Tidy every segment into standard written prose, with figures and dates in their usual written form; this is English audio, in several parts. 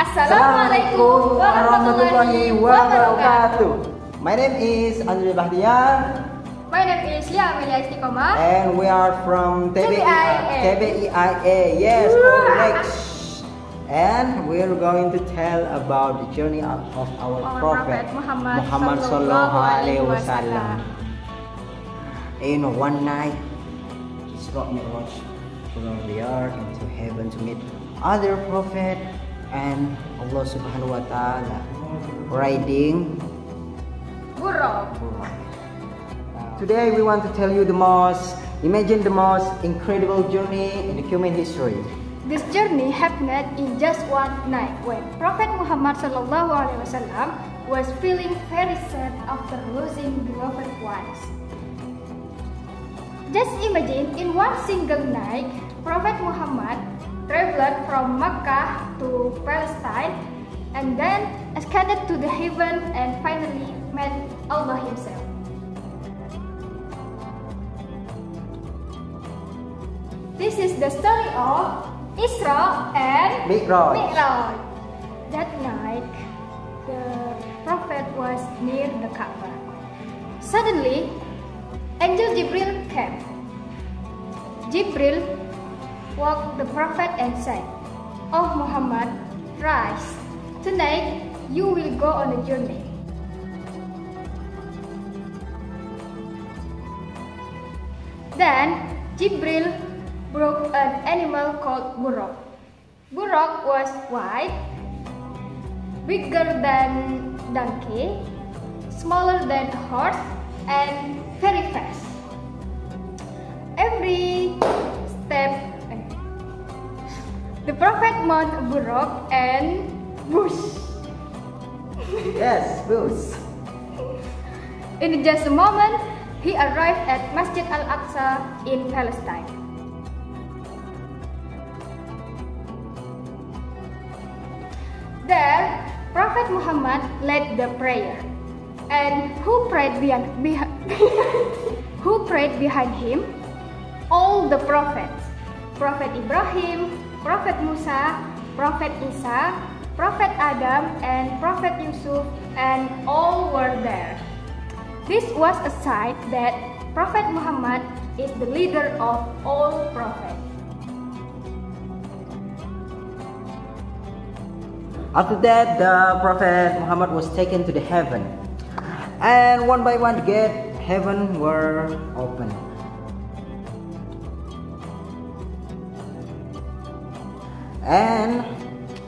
Assalamualaikum warahmatullahi wabarakatuh. My name is Andre Bahtiar. My name is Lia Amelia Istiqomah. And we are from TBIA. Yes, correct. And we're going to tell about the journey of our Prophet Muhammad Sallallahu Alaihi Wasallam. In one night, Isra Mi'raj from the earth into heaven to meet other prophet and Allah Subhanahu Wa Taala riding Buraq. Today we want to tell you the most incredible journey in the human history. This journey happened in just one night when Prophet Muhammad Sallallahu Alaihi Wasallam was feeling very sad after losing beloved ones. Just imagine, in one single night, Prophet Muhammad traveled from Makkah to Palestine and then ascended to the heaven and finally met Allah Himself. This is the story of Isra and Mi'raj. That night, the Prophet was near the Kaaba. Suddenly, Angel Jibril came. Jibril woke the Prophet and said, "Oh Muhammad, rise. Tonight you will go on a journey." Then Jibril brought an animal called Buraq. Buraq was white, bigger than donkey, smaller than horse, and very fast. Every step, the Prophet mounted Buraq and whoosh. Yes, whoosh. In just a moment, he arrived at Masjid Al-Aqsa in Palestine. There, Prophet Muhammad led the prayer. And who prayed behind him? All the prophets. Prophet Ibrahim, Prophet Musa, Prophet Isa, Prophet Adam, and Prophet Yusuf, and all were there. This was a sign that Prophet Muhammad is the leader of all prophets. After that, the Prophet Muhammad was taken to the heaven. And one by one, the gate heaven were opened. And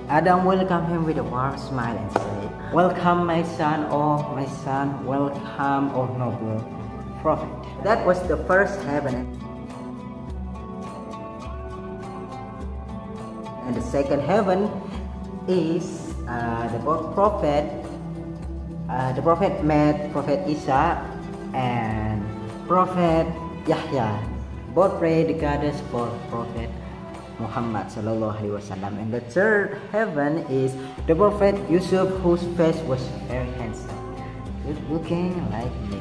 Adam welcomed him with a warm smile and said, "Welcome, my son, oh my son, welcome, oh noble prophet." That was the first heaven. And the second heaven is the prophet. The prophet met Prophet Isa and Prophet Yahya. Both prayed the goddess for Prophet Muhammad Sallallahu Alaihi Wasallam. And the third heaven is the Prophet Yusuf, whose face was very handsome, good looking like me.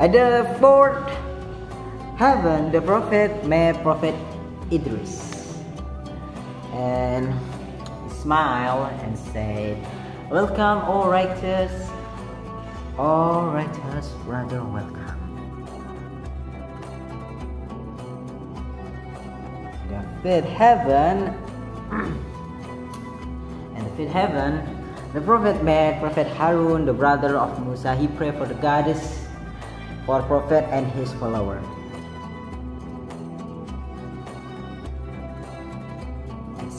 At the fourth heaven, the Prophet met Prophet Idris and smiled and said, "Welcome, O righteous brother, welcome." The fifth heaven, the Prophet met Prophet Harun, the brother of Musa. He prayed for the goddess, for Prophet and his follower.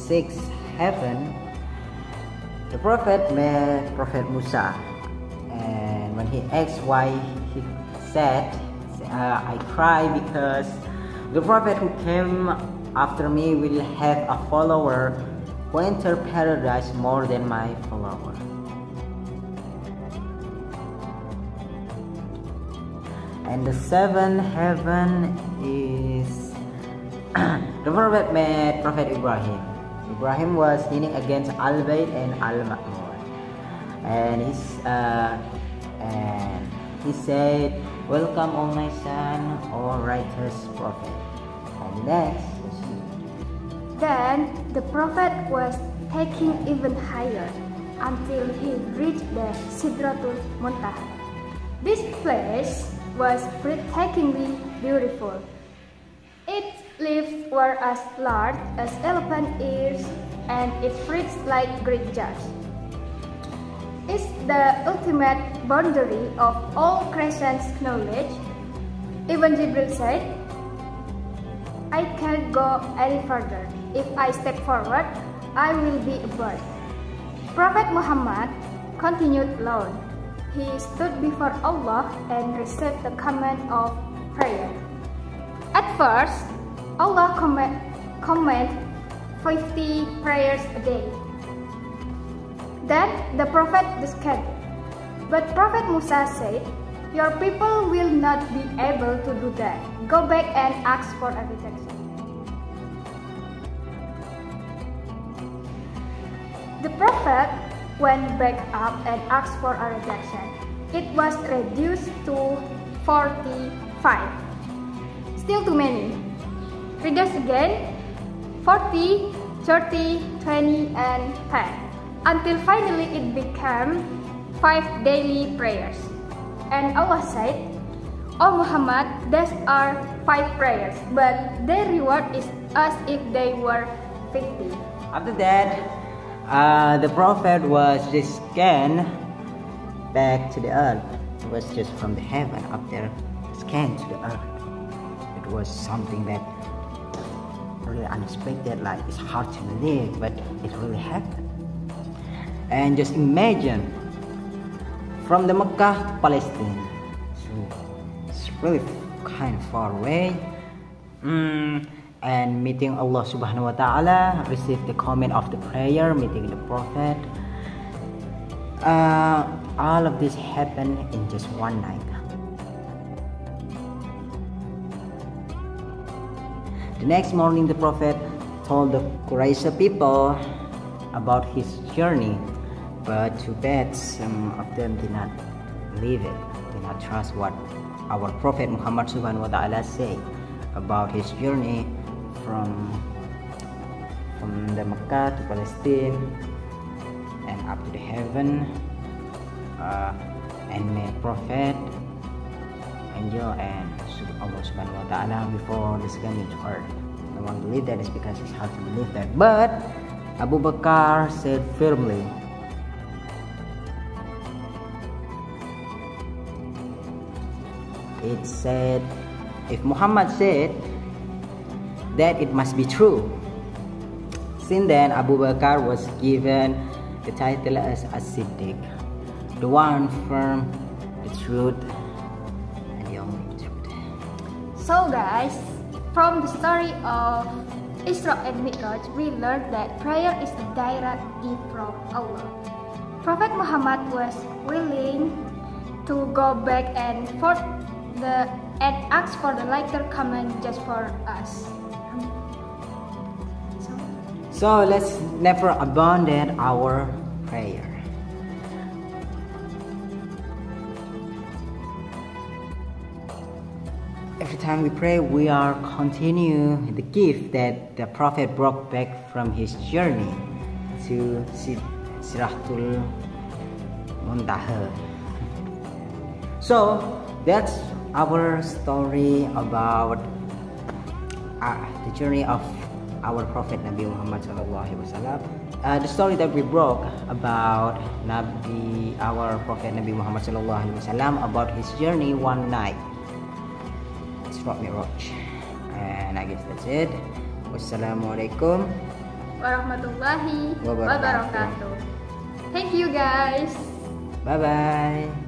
Sixth heaven, the Prophet met Prophet Musa, and when he asked why, he said, "I cry because the Prophet who came after me will have a follower who enter paradise more than my follower." And the seventh heaven is the Prophet met Prophet Ibrahim. Ibrahim was leaning against Al-Bayt and Al-Ma'mur, and he said, "Welcome, O my son, O righteous prophet, And next. Then the prophet was taken even higher until he reached the Sidratul Muntaha. This place was breathtakingly beautiful. Its leaves were as large as elephant ears and its fruits like great jars. It's the ultimate boundary of all creation's knowledge. Even Jibril said, I can't go any further. If I step forward, I will be a bird. Prophet Muhammad continued alone. He stood before Allah and received the command of prayer. At first, Allah commanded 50 prayers a day. Then the prophet discovered. But Prophet Musa said, your people will not be able to do that. Go back and ask for a rejection. The prophet went back up and asked for a rejection. It was reduced to 45. Still too many. Reduced again, 40, 30, 20, and 10. Until finally it became 5 daily prayers. And Allah said, O Muhammad, these are 5 prayers, but their reward is as if they were 50. After that, the prophet was just scanned back to the earth. It was just from the heaven up there, scanned to the earth. It was something that really unexpected, like it's hard to believe, but it really happened. And just imagine, from the Mecca to Palestine, so it's really kind of far away. And meeting Allah Subhanahu wa Ta'ala, receive the comment of the prayer, meeting the prophet. All of this happened in just one night. The next morning, the prophet told the Quraysh people about his journey, but too bad some of them did not believe it, did not trust what our prophet Muhammad Subhanahu wa Ta'ala said about his journey from the Mecca to Palestine and up to the heaven, and met prophet, angel, and Allah Subhanahu wa Ta'ala before descending to earth. No one believed that. Is because it's hard to believe that. But Abu Bakr said firmly, it said, if Muhammad said that, it must be true. Since then, Abu Bakr was given the title as As-Siddiq, the one firm the truth and the only truth. So guys, from the story of Isra and Mi'raj, we learned that prayer is a direct gift from Allah. Prophet Muhammad was willing to go back and ask for the lighter command just for us. So let's never abandon our prayer. Every time we pray, we are continue the gift that the prophet brought back from his journey to Sidratul Muntaha. So that's our story about the journey of our prophet Nabi Muhammad sallallahu alaihi wasallam. The story that we broke about our prophet Nabi Muhammad sallallahu alaihi wasallam about his journey one night. Isra Mi'raj. And I guess that's it. Wassalamualaikum warahmatullahi wabarakatuh. Thank you guys. Bye bye.